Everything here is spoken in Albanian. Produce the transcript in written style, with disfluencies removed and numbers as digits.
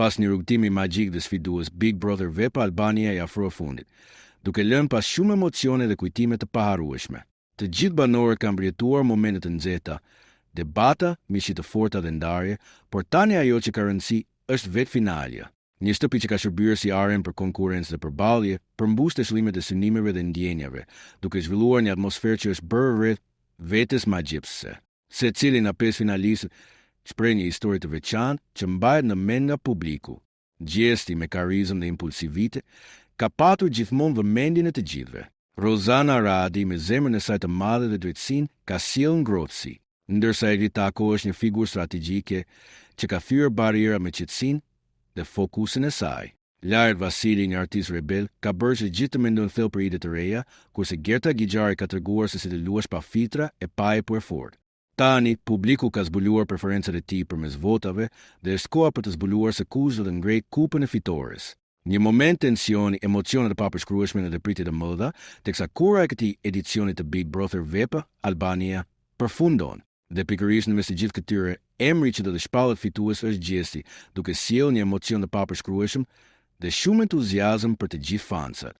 Pas një rrugtimi magjik dhe sfidues, Big Brother VIP Albania i afroi fundit, duke lënë pas shumë emocione dhe kujtime të paharrueshme. Të gjithë banorët kanë përjetuar momente të nxehta, debata, mishi të forta dhe ndarje, por tani ajo që ka rëndësi është vetë finalja. Një shtëpi që ka shërbyer si aren për konkurrencë dhe përballje, përmbus të shëllimet e synimeve dhe ndjenjave, duke zhvilluar një atmosferë që është bërë rreth vetes magjepsëse. Secili nga 5 finalistët shpreh një histori të veçantë që mbahet në mend nga publiku. Gjesti me karizëm dhe impulsivitet ka patur gjithmonë vëmendjen e të gjithëve. Rozana Radi, me zemrën e saj të madhe dhe drejtësinë, ka sjellë ngrohtësi, ndërsa Erita Ako është një figurë strategjike që ka thyer barriera me qetësinë dhe fokusin e saj. Lart Vasili, një artist rebel, ka bërë që gjithë të mendojnë thellë për ide të reja, kurse Gerta Gigjari ka treguar se si të luash pa filtra e pa e fortë. Tani, publiku ka zbuluar preferencat e tij përmes votave dhe është koha për të zbuluar se kush do të ngrejë kupën e fitores. Një moment tensioni, emocione të papërshkrueshme dhe pritje të mëdha, teksa kura e këtij edicioni të Big Brother VIP Albania përfundon. Dhe pikërisht në mes të gjithë këtyre, emri që do të shpallet fitues është Gjesti, duke sjellë një emocion të papërshkrueshëm dhe shumë entuziazëm për të gjithë fansat.